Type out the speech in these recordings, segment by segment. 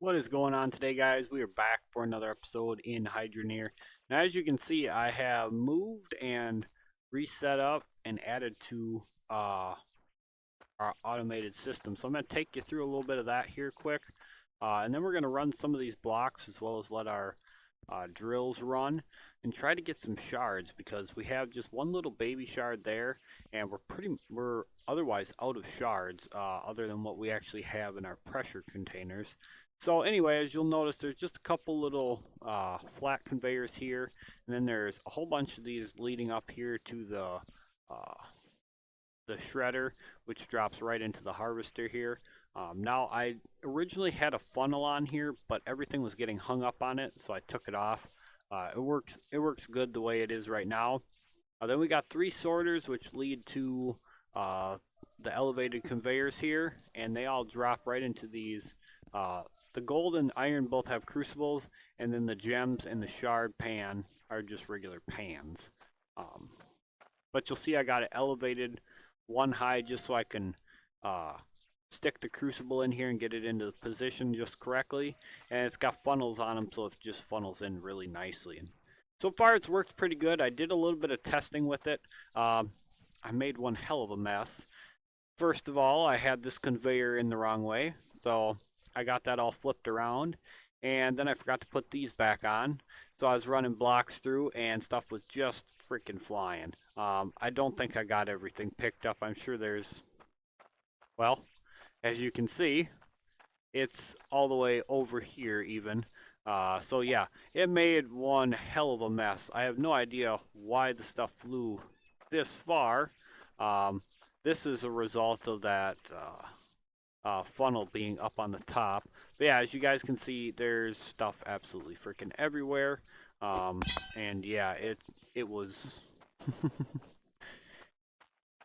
What is going on today, guys? We are back for another episode in Hydroneer. Now, as you can see, I have moved and reset up and added to our automated system. So I'm going to take you through a little bit of that here quick. And then we're going to run some of these blocks as well as let our drills run and try to get some shards because we have just one little baby shard there and we're otherwise out of shards other than what we actually have in our pressure containers. So anyway, as you'll notice, there's just a couple little flat conveyors here, and then there's a whole bunch of these leading up here to the shredder, which drops right into the harvester here. Now, I originally had a funnel on here, but everything was getting hung up on it, so I took it off. It works good the way it is right now. Then we got 3 sorters, which lead to the elevated conveyors here, and they all drop right into these. The gold and iron both have crucibles, and then the gems and the shard pan are just regular pans. But you'll see I got it elevated one high just so I can stick the crucible in here and get it into the position just correctly. And it's got funnels on them, so it just funnels in really nicely. And so far, it's worked pretty good. I did a little bit of testing with it. I made one hell of a mess. First of all, I had this conveyor in the wrong way, so I got that all flipped around, and then I forgot to put these back on. So I was running blocks through, and stuff was just freaking flying. I don't think I got everything picked up. I'm sure there's, well, as you can see, it's all the way over here even. So yeah, it made one hell of a mess. I have no idea why the stuff flew this far. This is a result of that funnel being up on the top. But yeah, as you guys can see, there's stuff absolutely freaking everywhere. And yeah, it was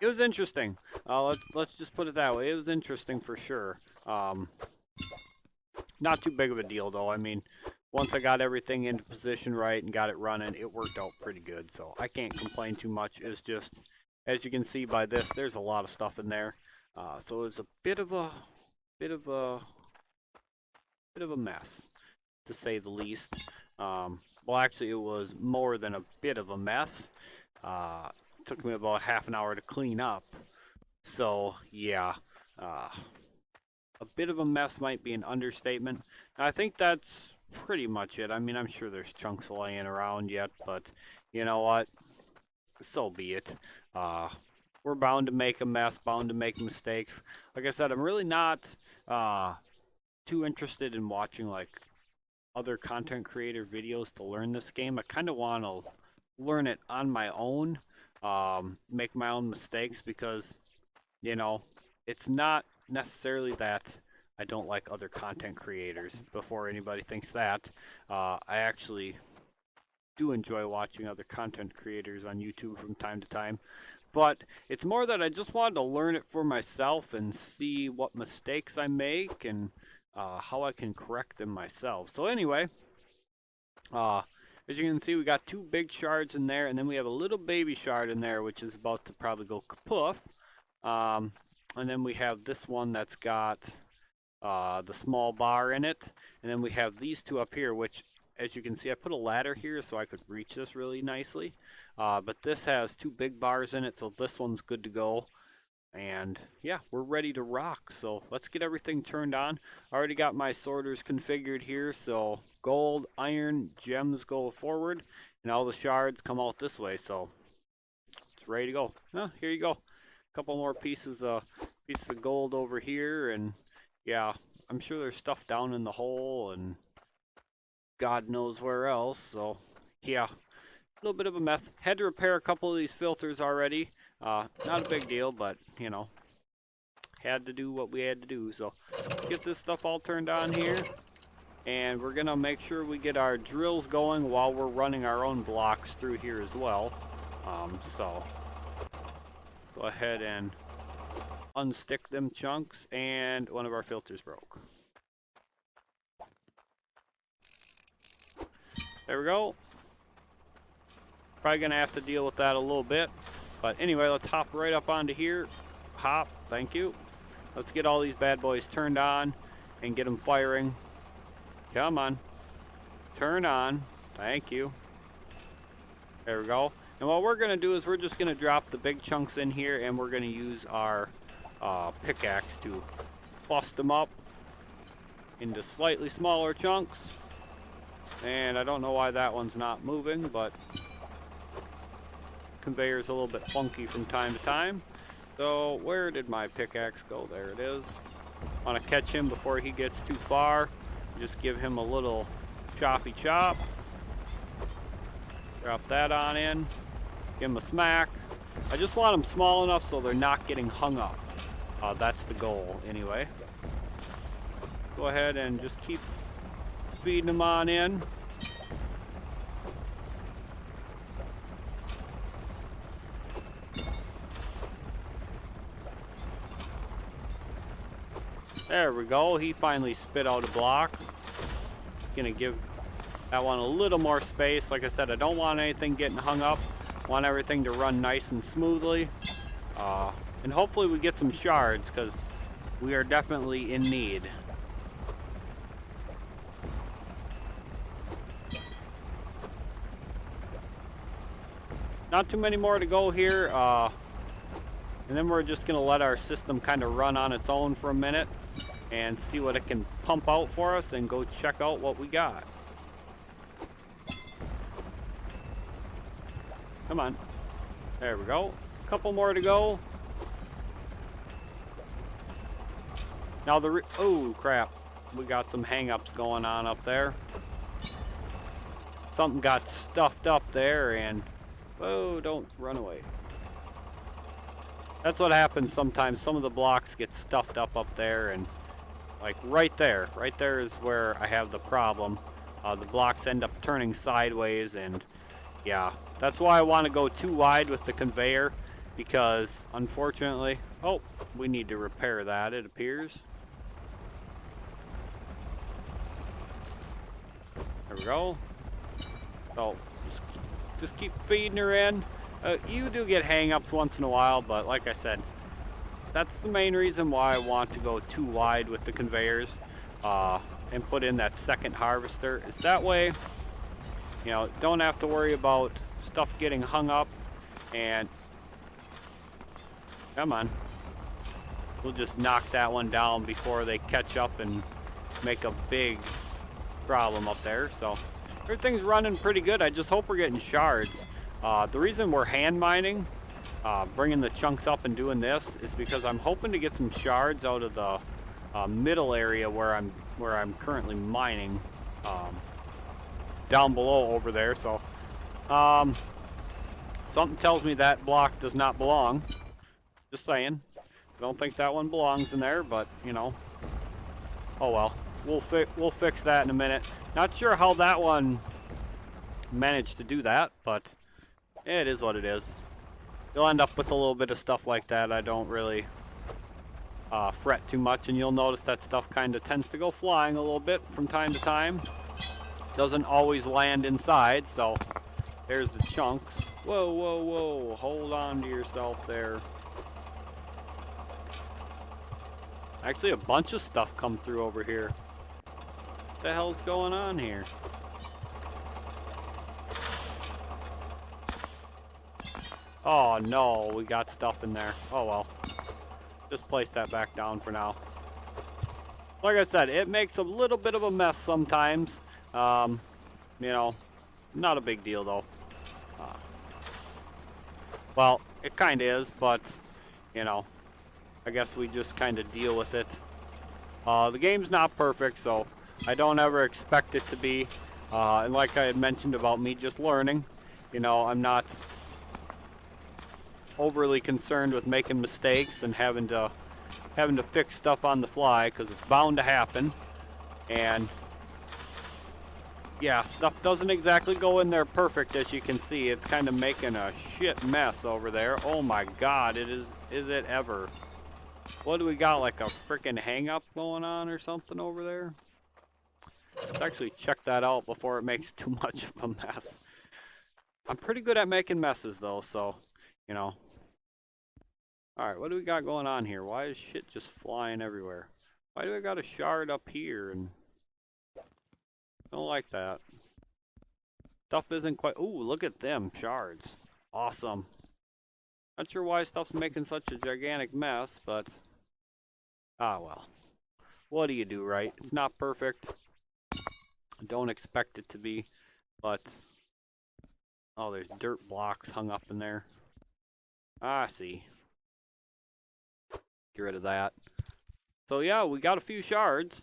it was interesting. Let's just put it that way. It was interesting for sure. Not too big of a deal though. I mean, once I got everything into position right and got it running, it worked out pretty good. So I can't complain too much. It's just, as you can see by this, there's a lot of stuff in there. So it was a bit of a mess, to say the least. Well, actually, it was more than a bit of a mess. It took me about half an hour to clean up. So yeah, a bit of a mess might be an understatement. I think that's pretty much it. I mean, I'm sure there's chunks laying around yet, but you know what? So be it. We're bound to make a mess, bound to make mistakes. Like I said, I'm really not too interested in watching like other content creator videos to learn this game. I kind of want to learn it on my own, make my own mistakes because, you know, it's not necessarily that I don't like other content creators. Before anybody thinks that, I actually do enjoy watching other content creators on YouTube from time to time. But it's more that I just wanted to learn it for myself and see what mistakes I make and how I can correct them myself. So anyway, as you can see, we got 2 big shards in there, and then we have a little baby shard in there, which is about to probably go kapoof. And then we have this one that's got the small bar in it, and then we have these 2 up here, which, as you can see, I put a ladder here so I could reach this really nicely. But this has 2 big bars in it, so this one's good to go. And yeah, we're ready to rock. So let's get everything turned on. I already got my sorters configured here, so gold, iron, gems go forward, and all the shards come out this way. So it's ready to go. Here you go. A couple more pieces of gold over here, and yeah, I'm sure there's stuff down in the hole and God knows where else. So yeah, a little bit of a mess. Had to repair a couple of these filters already. Not a big deal, but you know, had to do what we had to do. So get this stuff all turned on here, and we're gonna make sure we get our drills going while we're running our own blocks through here as well. So go ahead and unstick them chunks, and one of our filters broke. There we go. Probably gonna have to deal with that a little bit. But anyway, let's hop right up onto here. Hop, thank you. Let's get all these bad boys turned on and get them firing. Come on. Turn on. Thank you. There we go. And what we're going to do is we're just going to drop the big chunks in here, and we're going to use our pickaxe to bust them up into slightly smaller chunks. And I don't know why that one's not moving, but conveyor's a little bit funky from time to time. So where did my pickaxe go? There it is. Want to catch him before he gets too far. Just give him a little choppy chop. Drop that on in. Give them a smack. I just want them small enough so they're not getting hung up. That's the goal anyway. Go ahead and just keep feeding them on in. There we go. He finally spit out a block. Gonna give that one a little more space. Like I said, I don't want anything getting hung up. I want everything to run nice and smoothly. And hopefully we get some shards, because we are definitely in need. Not too many more to go here. And then we're just gonna let our system kind of run on its own for a minute and see what it can pump out for us and go check out what we got. Come on. There we go. A couple more to go. Now oh crap. We got some hang-ups going on up there. Something got stuffed up there and whoa, don't run away. That's what happens sometimes. Some of the blocks get stuffed up there, and like right there is where I have the problem. The blocks end up turning sideways, and yeah, that's why I want to go too wide with the conveyor, because unfortunately, oh, we need to repair that, it appears. There we go. So just keep feeding her in. You do get hang-ups once in a while, but like I said, that's the main reason why I want to go too wide with the conveyors and put in that second harvester. Is that way, you know, don't have to worry about stuff getting hung up. And come on, we'll just knock that one down before they catch up and make a big problem up there. So everything's running pretty good. I just hope we're getting shards. The reason we're hand mining, bringing the chunks up and doing this, is because I'm hoping to get some shards out of the middle area where I'm currently mining, down below over there. So something tells me that block does not belong. Just saying. I don't think that one belongs in there, but you know, oh well. We'll fix that in a minute. Not sure how that one managed to do that, but it is what it is. You'll end up with a little bit of stuff like that. I don't really fret too much, and you'll notice that stuff kind of tends to go flying a little bit from time to time. Doesn't always land inside, so there's the chunks. Whoa, whoa, whoa. Hold on to yourself there. Actually, a bunch of stuff come through over here. What the hell's going on here? Oh no, we got stuff in there. Oh well. Just place that back down for now. Like I said, it makes a little bit of a mess sometimes. You know, not a big deal though. Well, it kind of is, but you know, I guess we just kind of deal with it. The game's not perfect, so I don't ever expect it to be. And like I had mentioned about me just learning, you know, I'm not overly concerned with making mistakes and having to fix stuff on the fly, because it's bound to happen. And yeah, stuff doesn't exactly go in there perfect, as you can see. It's kind of making a shit mess over there. Oh my god, is it ever. What do we got, like a freaking hang up going on or something over there? Let's actually check that out before it makes too much of a mess. I'm pretty good at making messes though, so you know. Alright, what do we got going on here? Why is shit just flying everywhere? Why do I got a shard up here? And Don't like that. Stuff isn't quite... Ooh, look at them shards. Awesome. Not sure why stuff's making such a gigantic mess, but... Ah, well. What do you do, right? It's not perfect. Don't expect it to be, but... Oh, there's dirt blocks hung up in there. Ah, I see. Get rid of that. So yeah, we got a few shards.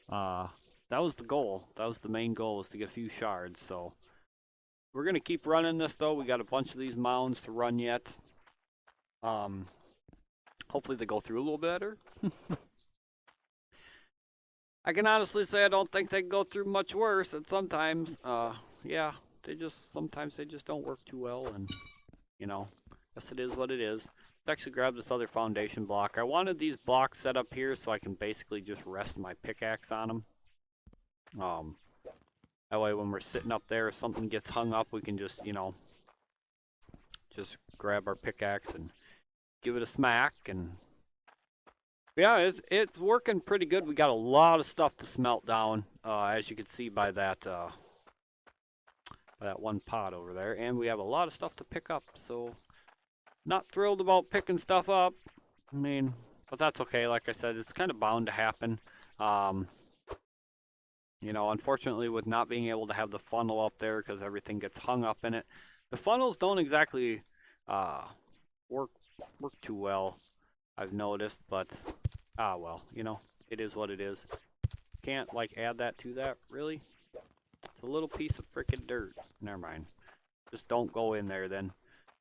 That was the goal. That was the main goal, was to get a few shards. So we're gonna keep running this though. We got a bunch of these mounds to run yet. Hopefully they go through a little better. I can honestly say I don't think they can go through much worse. And sometimes, yeah, sometimes they just don't work too well. And you know, guess it is what it is. Let's actually grab this other foundation block. I wanted these blocks set up here so I can basically just rest my pickaxe on them. That way when we're sitting up there, if something gets hung up, we can just, you know, just grab our pickaxe and give it a smack. And yeah, it's working pretty good. We got a lot of stuff to smelt down, as you can see by that one pot over there. And we have a lot of stuff to pick up, so not thrilled about picking stuff up. I mean, but that's okay. Like I said, it's kind of bound to happen. You know, unfortunately, with not being able to have the funnel up there because everything gets hung up in it, the funnels don't exactly work too well, I've noticed. But well, you know, it is what it is. Can't like add that to that, really. It's a little piece of freaking dirt. Never mind. Just don't go in there then.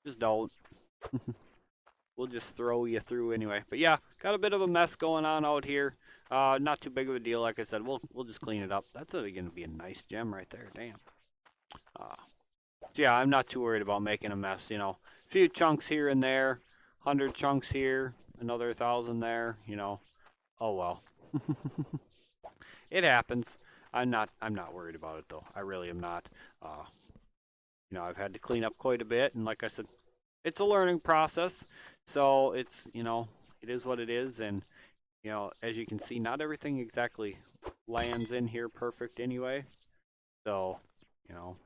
Just don't. We'll just throw you through anyway. But yeah, got a bit of a mess going on out here. Not too big of a deal, like I said. We'll just clean it up. That's going to be a nice gem right there. Damn. So yeah, I'm not too worried about making a mess. You know, a few chunks here and there, 100 chunks here, another 1,000 there. You know, oh well. It happens. I'm not worried about it though. I really am not. You know, I've had to clean up quite a bit, and like I said, it's a learning process. So it's, you know, it is what it is, and you know, as you can see, not everything exactly lands in here perfect anyway. So, you know,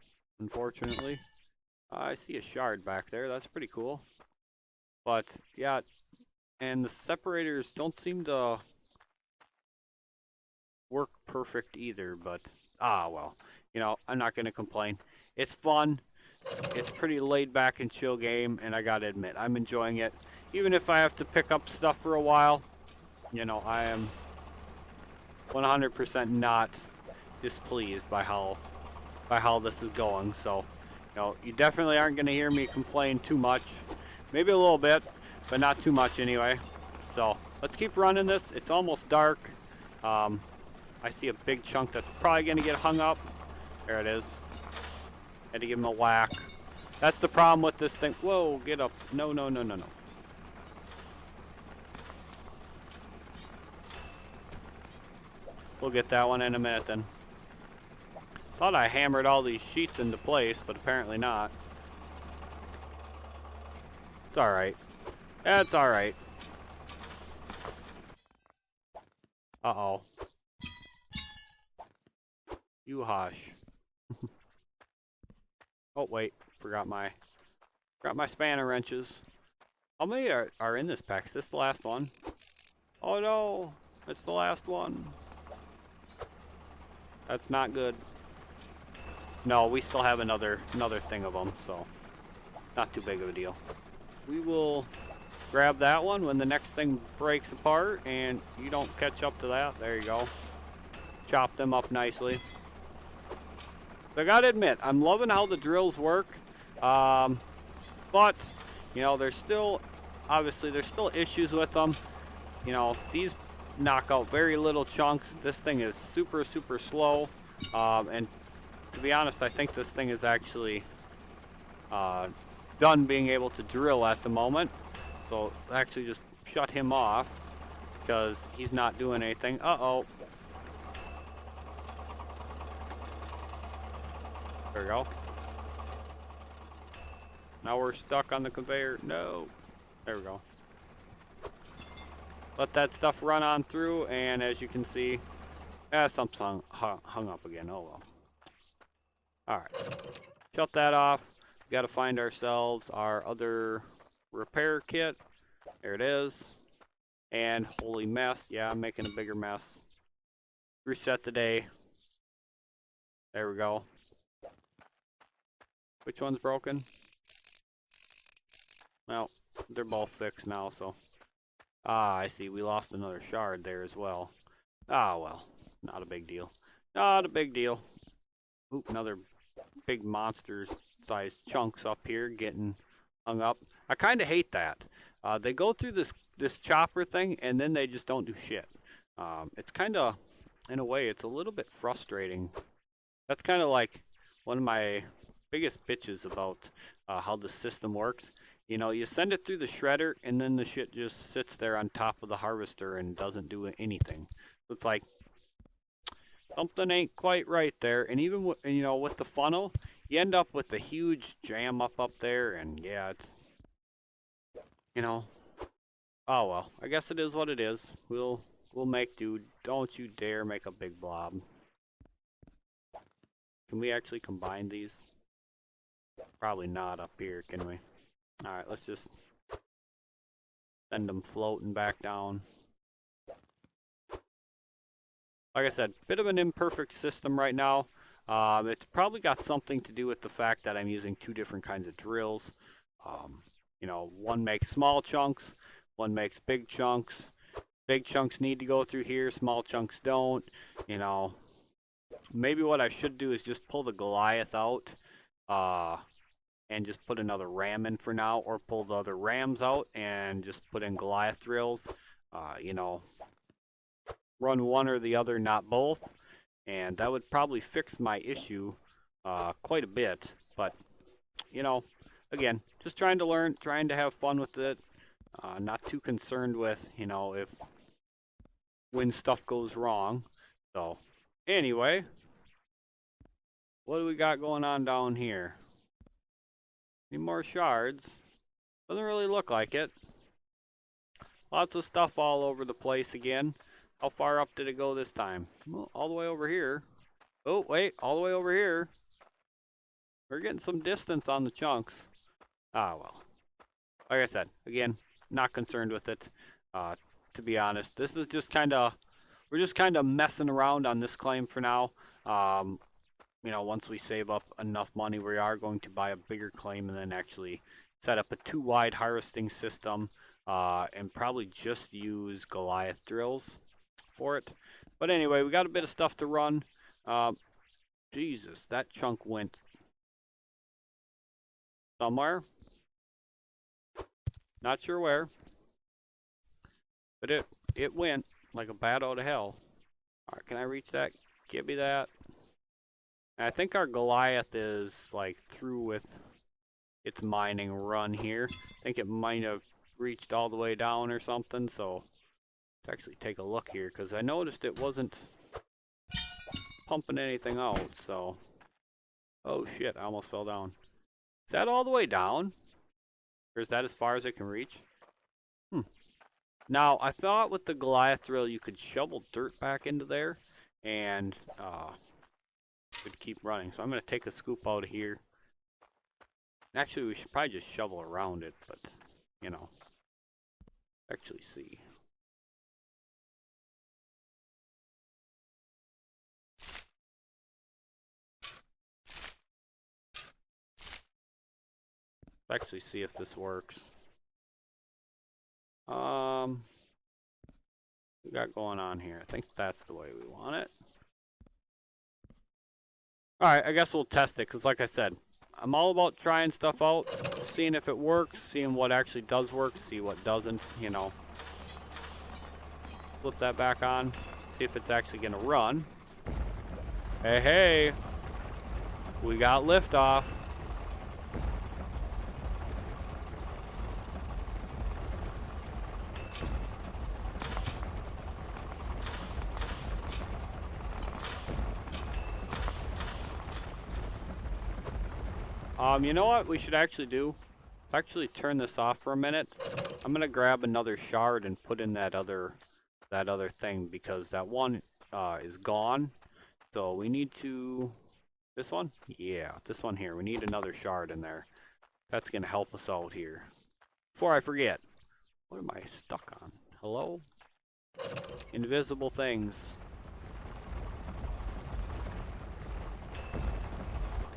unfortunately, I see a shard back there. That's pretty cool. But yeah, and the separators don't seem to work perfect either. But well, you know, I'm not gonna complain. It's fun. It's pretty laid back and chill game, and I gotta admit, I'm enjoying it. Even if I have to pick up stuff for a while, you know, I am 100% not displeased by how this is going. So, you know, you definitely aren't going to hear me complain too much. Maybe a little bit, but not too much anyway. So, let's keep running this. It's almost dark. I see a big chunk that's probably going to get hung up. There it is. Had to give him a whack. That's the problem with this thing. Whoa, get up. No, no, no, no, no. We'll get that one in a minute then. Thought I hammered all these sheets into place, but apparently not. It's alright. That's alright. Uh-oh. You hush. Oh, wait. Forgot my spanner wrenches. How many are in this pack? Is this the last one? Oh no! It's the last one. That's not good. No, we still have another thing of them, so not too big of a deal. We will grab that one when the next thing breaks apart, and you don't catch up to that. There you go. Chop them up nicely. So I gotta admit, I'm loving how the drills work, but you know, there's still issues with them. You know, these knock out very little chunks. This thing is super slow, and to be honest, I think this thing is actually done being able to drill at the moment. So actually just shut him off because he's not doing anything. Uh-oh. There we go. Now we're stuck on the conveyor. No. There we go. Let that stuff run on through, and as you can see, something hung up again. Oh well. Alright, shut that off. We gotta find ourselves our other repair kit. There it is. And holy mess. Yeah, I'm making a bigger mess. Reset the day. There we go. Which one's broken? Well, they're both fixed now, so. Ah, I see. We lost another shard there as well. Ah, well. Not a big deal. Not a big deal. Oop, another big monster-sized chunks up here getting hung up. I kind of hate that. They go through this chopper thing, and then they just don't do shit. It's kind of, in a way, it's a little bit frustrating. That's kind of like one of my biggest bitches about how the system works. You know, you send it through the shredder, and then the shit just sits there on top of the harvester and doesn't do anything. So it's like, something ain't quite right there. And even with the funnel, you end up with a huge jam up there, and yeah, it's you know, oh well. I guess it is what it is. We'll make do. Don't you dare make a big blob. Can we actually combine these? Probably not up here, can we? All right, let's just send them floating back down. Like I said, bit of an imperfect system right now. It's probably got something to do with the fact that I'm using two different kinds of drills. One makes small chunks, one makes big chunks. Big chunks need to go through here, small chunks don't. Maybe what I should do is just pull the Goliath out and just put another ram in for now, or pull the other rams out and just put in Goliath drills. Run one or the other, not both, and that would probably fix my issue quite a bit. But again, just trying to learn, trying to have fun with it. Not too concerned with if when stuff goes wrong. So anyway, what do we got going on down here? Any more shards? Doesn't really look like it. Lots of stuff all over the place again. How far up did it go this time? Well, all the way over here. Oh, wait, all the way over here. We're getting some distance on the chunks. Ah, well. Like I said, again, not concerned with it. To be honest, this is just we're just kind of messing around on this claim for now. Once we save up enough money, we are going to buy a bigger claim and then actually set up a 2-wide harvesting system and probably just use Goliath drills for it. But anyway, we got a bit of stuff to run. Jesus, that chunk went somewhere. Not sure where. But it went like a bat out of hell. Alright, can I reach that? Give me that. And I think our Goliath is like through with its mining run here. I think it might have reached all the way down or something, so let's actually take a look here, because I noticed it wasn't pumping anything out, so. Oh shit, I almost fell down. Is that all the way down? Or is that as far as it can reach? Now, I thought with the Goliath drill you could shovel dirt back into there and would keep running. So I'm going to take a scoop out of here. Actually, we should probably just shovel around it, but, actually see. Actually see if this works. We got going on here? I think that's the way we want it. Alright, I guess we'll test it, because like I said, I'm all about trying stuff out, seeing if it works, seeing what actually does work, see what doesn't, Flip that back on, see if it's actually going to run. Hey, hey! We got liftoff. You know what we should actually do? Let's actually turn this off for a minute. I'm gonna grab another shard and put in that other thing, because that one is gone. So we need to This one? Yeah, this one here. We need another shard in there. That's going to help us out here. Before I forget, what am I stuck on? Hello? Invisible things.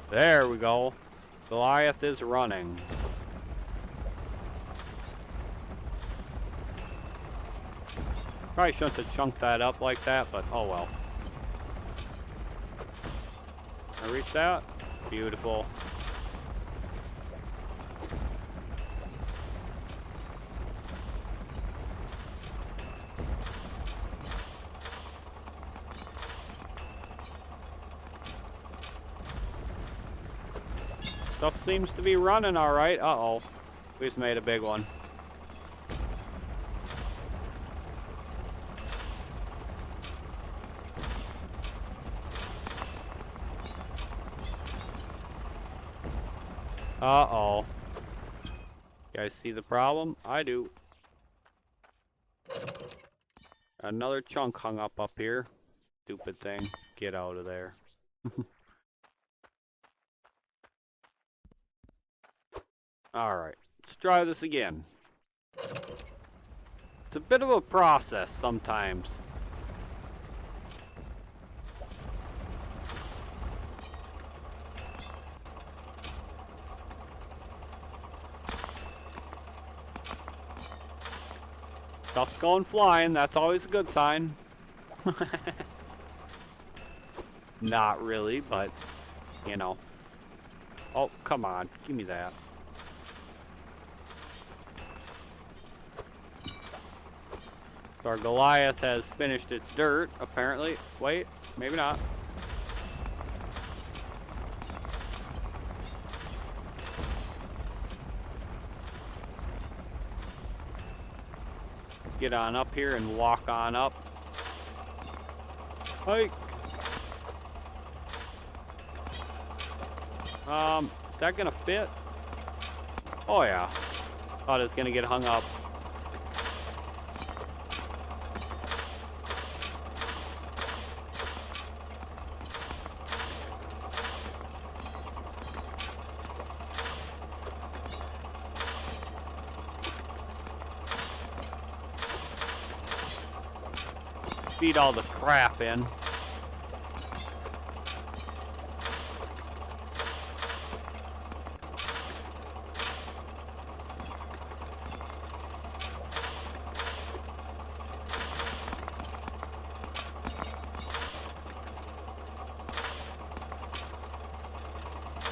There we go. Goliath is running. Probably shouldn't have chunked that up like that, but oh well. I reached that? Beautiful. Stuff seems to be running alright. Uh-oh. We just made a big one. Uh-oh. You guys see the problem? I do. Another chunk hung up here. Stupid thing. Get out of there. Alright. Let's try this again. It's a bit of a process sometimes. Stuff's going flying, that's always a good sign. Not really, but, you know. Oh, come on, give me that. So our Goliath has finished its dirt, apparently. Wait, maybe not. Get on up here and walk on up. Hike. Is that gonna fit? Oh yeah. Thought it was gonna get hung up. Feed all the crap in.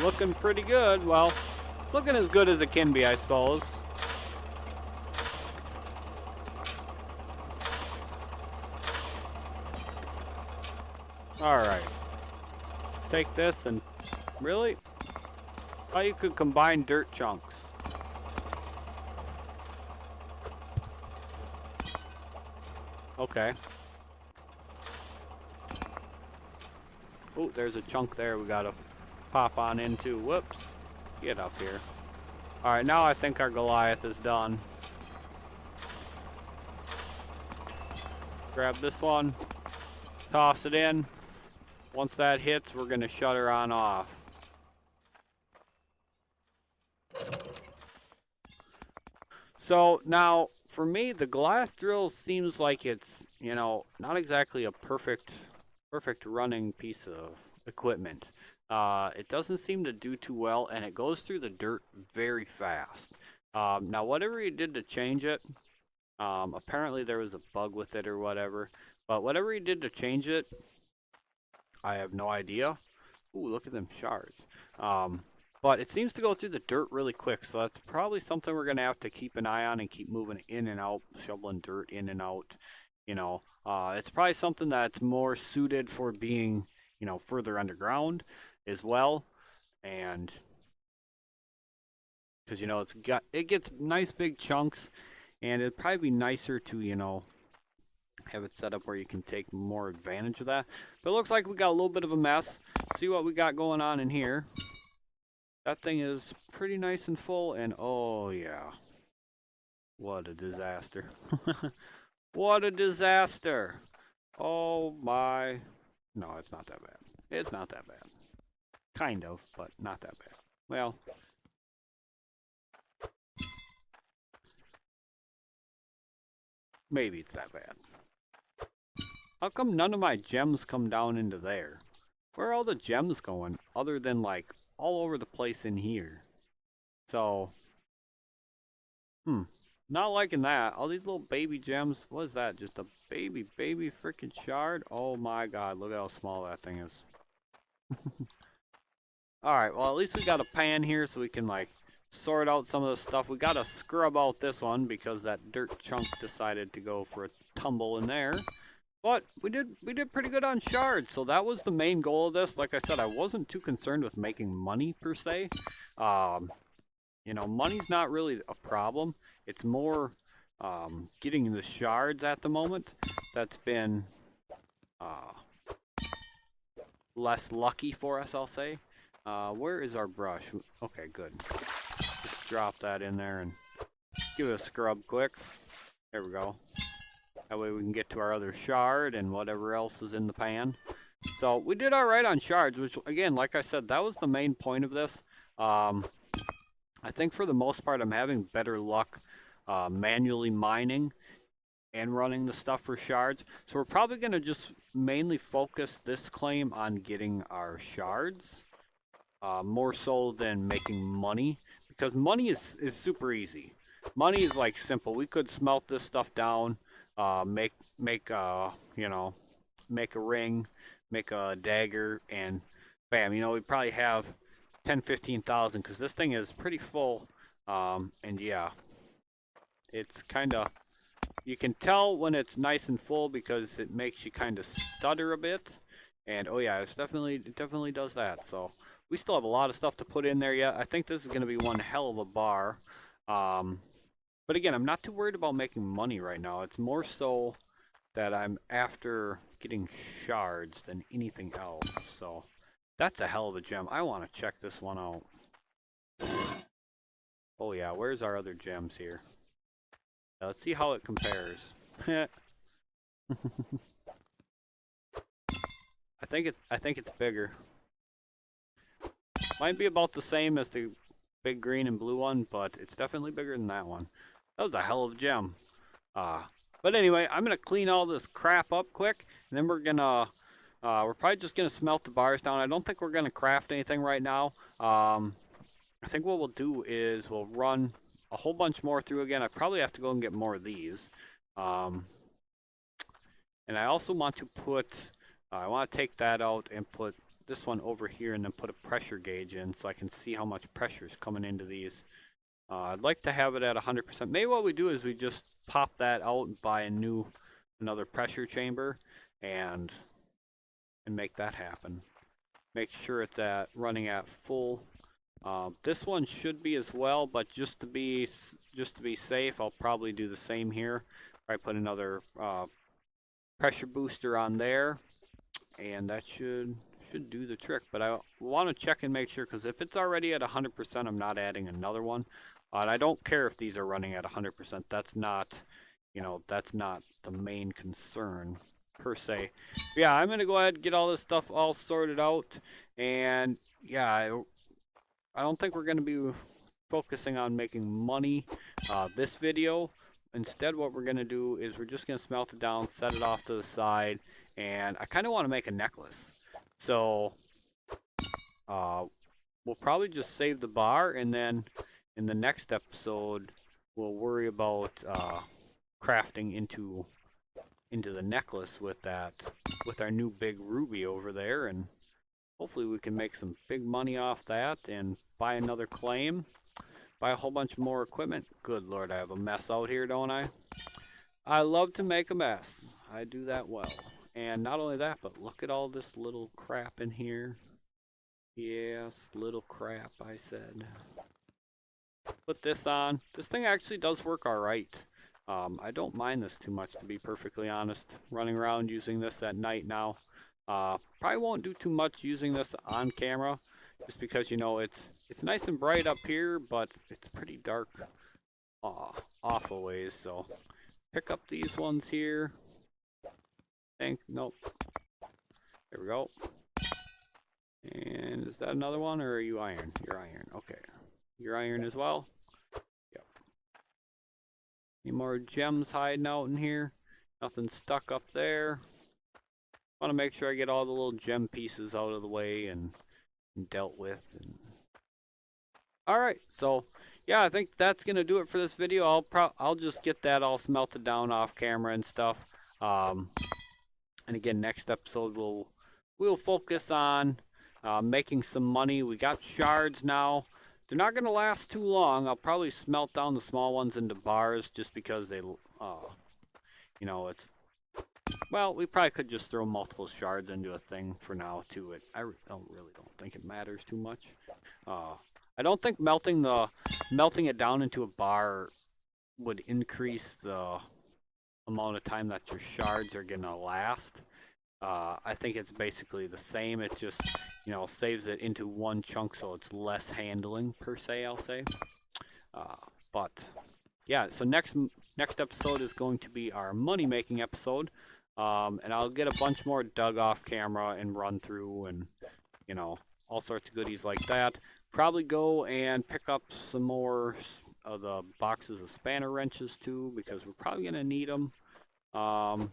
Looking pretty good. Well, looking as good as it can be, I suppose. Alright. Take this and... Really? Oh, you could combine dirt chunks. Okay. Oh, there's a chunk there we gotta pop on into. Whoops. Get up here. Alright, now I think our Goliath is done. Grab this one. Toss it in. Once that hits, we're gonna shut her on off. So now, for me, the glass drill seems like it's, you know, not exactly a perfect running piece of equipment. It doesn't seem to do too well, and it goes through the dirt very fast. Now, whatever you did to change it, apparently there was a bug with it or whatever, but whatever you did to change it, I have no idea. Ooh, look at them shards. But it seems to go through the dirt really quick, so that's probably something we're going to have to keep an eye on and keep moving in and out, shoveling dirt in and out. You know, it's probably something that's more suited for being, you know, further underground as well. And because, you know, it gets nice big chunks, and it'd probably be nicer to, you know, have it set up where you can take more advantage of that. But it looks like we got a little bit of a mess. See what we got going on in here. That thing is pretty nice and full, and oh yeah. What a disaster. What a disaster. Oh my. No, it's not that bad. It's not that bad. Kind of, but not that bad. Well, maybe it's that bad. How come none of my gems come down into there? Where are all the gems going, other than like all over the place in here? So, not liking that. All these little baby gems. What is that? Just a baby freaking shard? Oh my god, look at how small that thing is. Alright, well at least we got a pan here so we can like sort out some of the stuff. We gotta scrub out this one because that dirt chunk decided to go for a tumble in there. But we did pretty good on shards, so that was the main goal of this. Like I said, I wasn't too concerned with making money per se. You know, money's not really a problem. It's more getting the shards at the moment that's been uh, less lucky for us, I'll say. Where is our brush? Okay, good. Just drop that in there and give it a scrub quick. There we go. That way we can get to our other shard and whatever else is in the pan. So we did all right on shards, which again, like I said, that was the main point of this. I think for the most part, I'm having better luck manually mining and running the stuff for shards. So we're probably going to just mainly focus this claim on getting our shards, more so than making money, because money is super easy. Money is like simple. We could smelt this stuff down, make you know, make a ring, make a dagger, and bam, you know, we probably have 10-15,000 because this thing is pretty full. And yeah, it's kind of, you can tell when it's nice and full because it makes you kind of stutter a bit. And oh yeah, it definitely does that. So we still have a lot of stuff to put in there yet. I think this is going to be one hell of a bar. But again, I'm not too worried about making money right now. It's more so that I'm after getting shards than anything else. So that's a hell of a gem. I want to check this one out. Oh yeah, where's our other gems here? Now, let's see how it compares. I think it's bigger. Might be about the same as the big green and blue one, but it's definitely bigger than that one. That was a hell of a gem. But anyway, I'm gonna clean all this crap up quick, and then we're probably just gonna smelt the bars down. I don't think we're gonna craft anything right now. I think what we'll do is we'll run a whole bunch more through again. I probably have to go and get more of these. And I also want to put, I want to take that out and put this one over here and then put a pressure gauge in so I can see how much pressure is coming into these. I'd like to have it at 100%. Maybe what we do is we just pop that out and buy another pressure chamber and make that happen. Make sure it's running at full. This one should be as well, but just to be safe, I'll probably do the same here. I put another pressure booster on there, and that should do the trick. But I want to check and make sure, because if it's already at 100%, I'm not adding another one. And I don't care if these are running at 100%. That's not, you know, that's not the main concern per se. But yeah, I'm gonna go ahead and get all this stuff all sorted out, and yeah, I don't think we're gonna be focusing on making money this video. Instead, what we're gonna do is we're just gonna smelt it down, set it off to the side, and I kind of want to make a necklace. So we'll probably just save the bar, and then in the next episode, we'll worry about crafting into the necklace with our new big ruby over there, and hopefully we can make some big money off that and buy another claim, buy a whole bunch more equipment. Good Lord, I have a mess out here, don't I? I love to make a mess. I do that well. And not only that, but look at all this little crap in here. Yes, little crap, I said. Put this on. This thing actually does work alright. I don't mind this too much, to be perfectly honest. Running around using this at night now. Probably won't do too much using this on camera, just because, you know, it's nice and bright up here, but it's pretty dark off a ways. So pick up these ones here. Nope. There we go. And is that another one, or are you iron? You're iron. Okay. You're iron as well? Yep. Any more gems hiding out in here? Nothing stuck up there. Want to make sure I get all the little gem pieces out of the way and dealt with. Alright, so yeah, I think that's gonna do it for this video. I'll just get that all smelted down off camera and stuff. Um, and again, next episode we'll focus on making some money. We got shards now. They're not gonna last too long. I'll probably smelt down the small ones into bars just because they, you know, it's well, we probably could just throw multiple shards into a thing for now too. I really don't think it matters too much. I don't think melting it down into a bar would increase the amount of time that your shards are gonna last. I think it's basically the same. It just, you know, saves it into one chunk, so it's less handling per se. I'll say. But yeah, so next episode is going to be our money making episode, and I'll get a bunch more dug off camera and run through and, you know, all sorts of goodies like that. Probably go and pick up some more of the boxes of spanner wrenches too, because we're probably gonna need them. So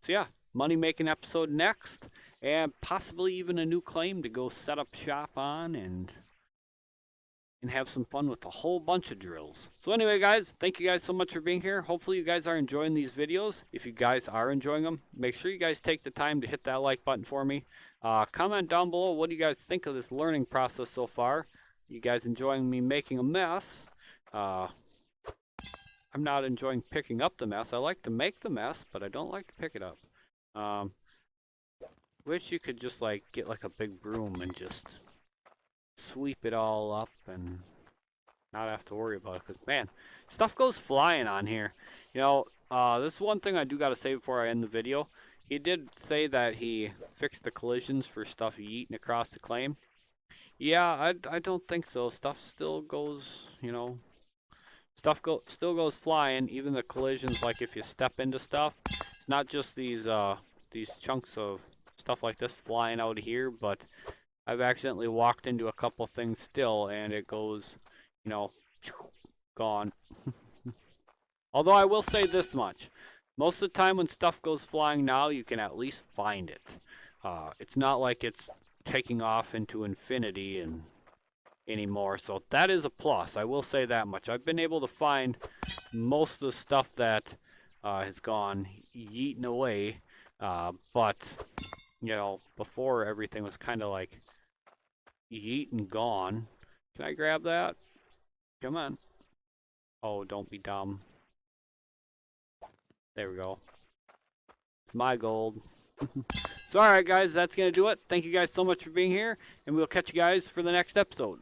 yeah, money making episode next, and possibly even a new claim to go set up shop on and have some fun with a whole bunch of drills. So anyway, guys, thank you guys so much for being here. Hopefully you guys are enjoying these videos. If you guys are enjoying them, make sure you guys take the time to hit that like button for me. Comment down below, what do you guys think of this learning process so far? You guys enjoying me making a mess? I'm not enjoying picking up the mess. I like to make the mess, but I don't like to pick it up. Wish you could just like get like a big broom and just sweep it all up and not have to worry about it. Because man, stuff goes flying on here. You know, this is one thing I do got to say before I end the video. He did say that he fixed the collisions for stuff yeeting across the claim. Yeah, I don't think so. Stuff still goes, you know, still goes flying. Even the collisions, like if you step into stuff, it's not just these chunks of stuff like this flying out of here, but I've accidentally walked into a couple things still, and it goes, you know, gone. Although I will say this much. Most of the time when stuff goes flying now, you can at least find it. It's not like it's taking off into infinity and anymore, so that is a plus. I will say that much. I've been able to find most of the stuff that has gone yeeting away, but, you know, before everything was kind of like yeet and gone. Can I grab that? Come on. Oh, don't be dumb. There we go. It's my gold. So alright guys, that's going to do it. Thank you guys so much for being here, and we'll catch you guys for the next episode.